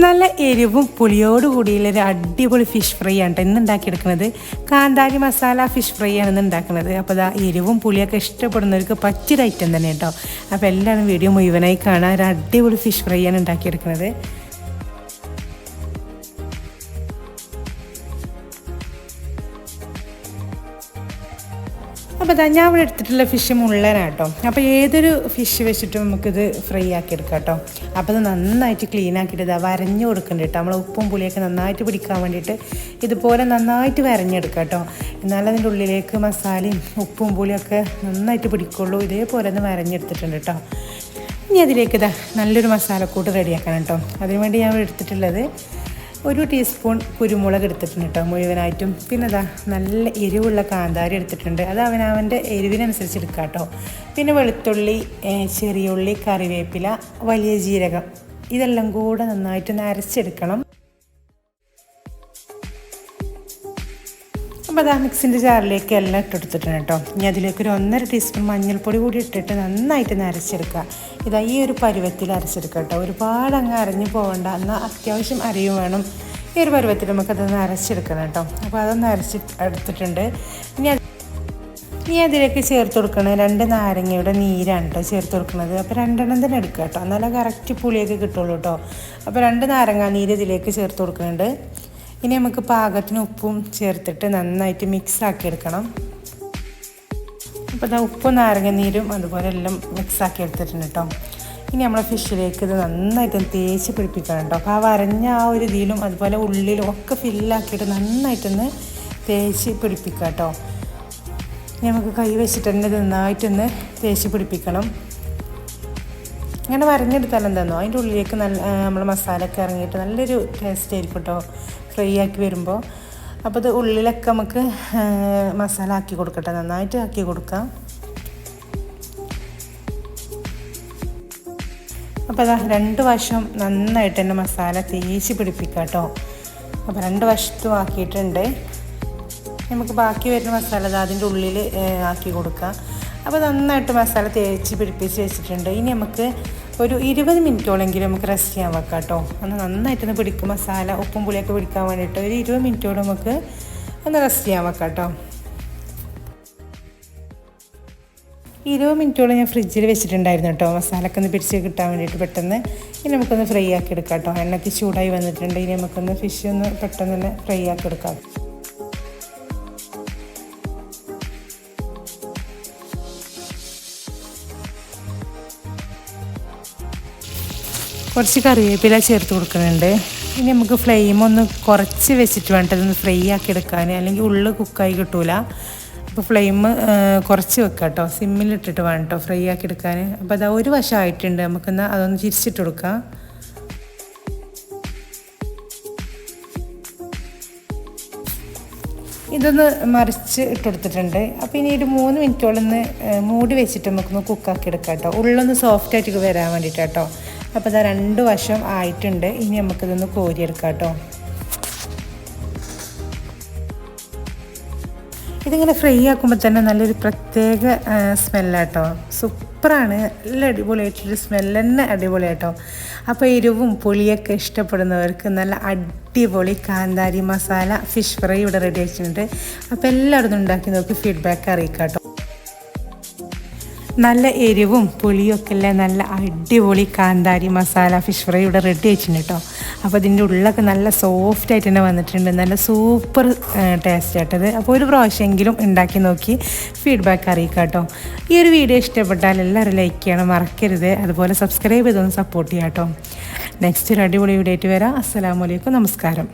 നല്ല എരിവും പുളിയോട് കൂടിയുള്ളൊരു അടിപൊളി ഫിഷ് ഫ്രൈ ആണ് കേട്ടോ ഇന്ന് ഉണ്ടാക്കിയെടുക്കുന്നത്. കാന്താരി മസാല ഫിഷ് ഫ്രൈ ആണ് ഇന്ന് ഉണ്ടാക്കുന്നത്. അപ്പോൾ ഇതാ എരിവും പുളിയൊക്കെ ഇഷ്ടപ്പെടുന്നവർക്ക് പറ്റിയൊരു ഐറ്റം തന്നെ കേട്ടോ. അപ്പോൾ എല്ലാവരും വീഡിയോ മുഴുവനായി കാണാൻ ഒരു അടിപൊളി ഫിഷ് ഫ്രൈ ആണ് ഉണ്ടാക്കിയെടുക്കുന്നത്. അപ്പോൾ അതാ ഞാൻ ഇവിടെ എടുത്തിട്ടുള്ള ഫിഷ് മുള്ളനാട്ടോ. അപ്പോൾ ഏതൊരു ഫിഷ് വെച്ചിട്ടും നമുക്കിത് ഫ്രൈ ആക്കി എടുക്കാം കേട്ടോ. അപ്പോൾ ഇത് നന്നായിട്ട് ക്ലീൻ ആക്കിയിട്ട് ഇതാ വരഞ്ഞു കൊടുക്കുന്നുണ്ട് കേട്ടോ. നമ്മൾ ഉപ്പും പുളിയൊക്കെ നന്നായിട്ട് പിടിക്കാൻ വേണ്ടിയിട്ട് ഇതുപോലെ നന്നായിട്ട് വരഞ്ഞെടുക്കാം കേട്ടോ. എന്നാലും അതിൻ്റെ ഉള്ളിലേക്ക് മസാലയും ഉപ്പും പുളിയൊക്കെ നന്നായിട്ട് പിടിക്കുള്ളൂ. ഇതേപോലെ ഒന്ന് വരഞ്ഞെടുത്തിട്ടുണ്ട് കേട്ടോ. ഇനി അതിലേക്ക് ഇതാ നല്ലൊരു മസാലക്കൂട്ട് റെഡിയാക്കണം കേട്ടോ. അതിനുവേണ്ടി ഞാൻ എടുത്തിട്ടുള്ളത് 1 ടീസ്പൂൺ കുരുമുളക് എടുത്തിട്ടുണ്ട് കേട്ടോ മുഴുവനായിട്ടും. പിന്നെ അതാ നല്ല എരിവുള്ള കാന്താരി എടുത്തിട്ടുണ്ട്. അത് അവനവൻ്റെ എരിവിനനുസരിച്ച് എടുക്കാം കേട്ടോ. പിന്നെ വെളുത്തുള്ളി, ചെറിയ ഉള്ളി, കറിവേപ്പില, വലിയ ജീരകം ഇതെല്ലാം കൂടെ നന്നായിട്ട് അരച്ചെടുക്കണം. അപ്പോൾ അതാ മിക്സിൻ്റെ ജാറിലേക്ക് എല്ലാം ഇട്ടെടുത്തിട്ടുണ്ട് കേട്ടോ. ഇനി അതിലേക്ക് ഒരു 1.5 ടീസ്പൂൺ മഞ്ഞൾപ്പൊടി കൂടി ഇട്ടിട്ട് നന്നായിട്ട് അരച്ചെടുക്കുക. ഇതാ ഈ ഒരു പരുവത്തിൽ അരച്ചെടുക്കുക കേട്ടോ. ഒരുപാട് അങ്ങ് അരഞ്ഞു പോകണ്ട, എന്നാൽ അത്യാവശ്യം അരയും വേണം. ഈ ഒരു പരുവത്തിൽ നമുക്കതൊന്ന് അരച്ചെടുക്കണം കേട്ടോ. അപ്പോൾ അതൊന്ന് എടുത്തിട്ടുണ്ട്. ഇനി അതിലേക്ക് ചേർത്ത് കൊടുക്കണം 2 നാരങ്ങയുടെ നീരാണ് കേട്ടോ ചേർത്ത് കൊടുക്കുന്നത്. അപ്പോൾ 2 തന്നെ എടുക്കുക കേട്ടോ, എന്നാലേ കറക്റ്റ് പുളിയൊക്കെ കിട്ടുള്ളൂ കേട്ടോ. അപ്പോൾ 2 നാരങ്ങ നീര് ഇതിലേക്ക് ചേർത്ത് കൊടുക്കുന്നുണ്ട്. ഇനി നമുക്ക് പാകത്തിന് ഉപ്പും ചേർത്തിട്ട് നന്നായിട്ട് മിക്സ് ആക്കി എടുക്കണം. അപ്പോൾ ഇതാ ഉപ്പും നാരങ്ങ നീരും അതുപോലെ എല്ലാം മിക്സ് ആക്കി എടുത്തിട്ടുണ്ട് കേട്ടോ. ഇനി നമ്മളെ ഫിഷിലേക്ക് ഇത് നന്നായിട്ട് തേച്ച് പിടിപ്പിക്കണം കേട്ടോ. അപ്പോൾ ആ വരഞ്ഞ ആ ഒരു ഇതിലും അതുപോലെ ഉള്ളിലും ഒക്കെ ഫില്ലാക്കിയിട്ട് നന്നായിട്ടൊന്ന് തേച്ച് പിടിപ്പിക്കാം കേട്ടോ. നമുക്ക് കൈ വെച്ചിട്ട് തന്നെ നന്നായിട്ടൊന്ന് തേച്ച് പിടിപ്പിക്കണം. ഇങ്ങനെ വരഞ്ഞെടുത്താൽ എന്താണെന്നോ അതിൻ്റെ ഉള്ളിലേക്ക് നമ്മൾ മസാലയൊക്കെ ഇറങ്ങിയിട്ട് നല്ലൊരു ടേസ്റ്റ് ആയിരിക്കും കേട്ടോ ഫ്രൈ ആക്കി വരുമ്പോൾ. അപ്പോൾ ഇത് ഉള്ളിലൊക്കെ നമുക്ക് മസാല ആക്കി കൊടുക്കട്ടെ, നന്നായിട്ട് ആക്കി കൊടുക്കാം. അപ്പോൾ അതാ 2 വശം നന്നായിട്ട് തന്നെ മസാല തേച്ച് പിടിപ്പിക്കാം കേട്ടോ. അപ്പോൾ 2 വശത്തും ആക്കിയിട്ടുണ്ട്. നമുക്ക് ബാക്കി വരുന്ന മസാല അതിൻ്റെ ഉള്ളിൽ ആക്കി കൊടുക്കാം. അപ്പോൾ നന്നായിട്ട് മസാല തേച്ച് പിടിപ്പിച്ച് വെച്ചിട്ടുണ്ട്. ഇനി നമുക്ക് ഒരു 20 മിനിറ്റോളെങ്കിലും നമുക്ക് റെസ്റ്റ് ചെയ്യാൻ വെക്കാം കേട്ടോ. ഒന്ന് നന്നായിട്ടൊന്ന് പിടിക്കും മസാല ഉപ്പും പുളിയൊക്കെ പിടിക്കാൻ വേണ്ടിയിട്ട് ഒരു 20 മിനിറ്റോളം നമുക്ക് ഒന്ന് റെസ്റ്റ് ചെയ്യാൻ വെക്കാം കേട്ടോ. 20 മിനിറ്റോളം ഞാൻ ഫ്രിഡ്ജിൽ വെച്ചിട്ടുണ്ടായിരുന്നു കേട്ടോ, മസാലയൊക്കെ ഒന്ന് പിടിച്ച് കിട്ടാൻ വേണ്ടിയിട്ട് പെട്ടെന്ന്. ഇനി നമുക്കൊന്ന് ഫ്രൈ ആക്കി എടുക്കാം കേട്ടോ. എണ്ണയ്ക്ക് ചൂടായി വന്നിട്ടുണ്ട്. ഇനി നമുക്കൊന്ന് ഫിഷ് ഒന്ന് പെട്ടെന്ന് തന്നെ ഫ്രൈ ആക്കി എടുക്കാം. കുറച്ച് കറിവേപ്പില ചേർത്ത് കൊടുക്കുന്നുണ്ട്. ഇനി നമുക്ക് ഫ്ലെയിം ഒന്ന് കുറച്ച് വെച്ചിട്ട് വേണ്ട ഇതൊന്ന് ഫ്രൈ ആക്കി എടുക്കാൻ, അല്ലെങ്കിൽ ഉള്ളു കുക്കായി കിട്ടൂല. അപ്പോൾ ഫ്ലെയിം കുറച്ച് വെക്കാം കേട്ടോ, സിമ്മിലിട്ടിട്ട് വേണം കേട്ടോ ഫ്രൈ ആക്കി എടുക്കാൻ. അപ്പോൾ അതാ 1 വശം ആയിട്ടുണ്ട്. നമുക്കെന്നാൽ അതൊന്ന് തിരിച്ചിട്ട് കൊടുക്കാം. ഇതൊന്ന് മറിച്ച് ഇട്ടെടുത്തിട്ടുണ്ട്. അപ്പോൾ ഇനി ഒരു 3 മിനിറ്റോളം ഒന്ന് മൂടി വെച്ചിട്ട് നമുക്കൊന്ന് കുക്കാക്കി എടുക്കാം കേട്ടോ, ഉള്ളൊന്ന് സോഫ്റ്റായിട്ട് വരാൻ വേണ്ടിയിട്ട് കേട്ടോ. അപ്പോൾ ഇതാ 2 വശം ആയിട്ടുണ്ട്. ഇനി നമുക്കിതൊന്ന് കോരിയെടുക്കാം കേട്ടോ. ഇതിങ്ങനെ ഫ്രൈ ആക്കുമ്പോൾ തന്നെ നല്ലൊരു പ്രത്യേക സ്മെല്ലാട്ടോ. സൂപ്പറാണ്, നല്ല അടിപൊളിയായിട്ടൊരു സ്മെല്ല് തന്നെ അടിപൊളിയാട്ടോ. അപ്പോൾ എരിവും പുളിയൊക്കെ ഇഷ്ടപ്പെടുന്നവർക്ക് നല്ല അടിപൊളി കാന്താരി മസാല ഫിഷ് ഫ്രൈ ഇവിടെ റെഡി ആയിട്ടുണ്ട്. അപ്പോൾ എല്ലാവരും ഉണ്ടാക്കി നോക്കി ഫീഡ്ബാക്ക് അറിയിക്കാം കേട്ടോ. നല്ല എരിവും പുളിയൊക്കെ ഉള്ള നല്ല അടിപൊളി കാന്താരി മസാല ഫിഷ് ഫ്രൈ ഇവിടെ റെഡി ആയിട്ടുണ്ട് കേട്ടോ. അപ്പോൾ ഇതിൻ്റെ ഉള്ളൊക്കെ നല്ല സോഫ്റ്റായിട്ട് തന്നെ വന്നിട്ടുണ്ട്. നല്ല സൂപ്പർ ടേസ്റ്റ് ആയിട്ടത്. അപ്പോൾ ഒരു പ്രാവശ്യമെങ്കിലും ഉണ്ടാക്കി നോക്കി ഫീഡ്ബാക്ക് അറിയിക്കാം കേട്ടോ. ഈ ഒരു വീഡിയോ ഇഷ്ടപ്പെട്ടാൽ എല്ലാവരും ലൈക്ക് ചെയ്യണം മറക്കരുത്. അതുപോലെ സബ്സ്ക്രൈബ് ചെയ്തൊന്ന് സപ്പോർട്ട് ചെയ്യാം കേട്ടോ. നെക്സ്റ്റ് ഒരു അടിപൊളി വീഡിയോ ആയിട്ട് വരാം. അസ്സലാമു അലൈക്കും, നമസ്കാരം.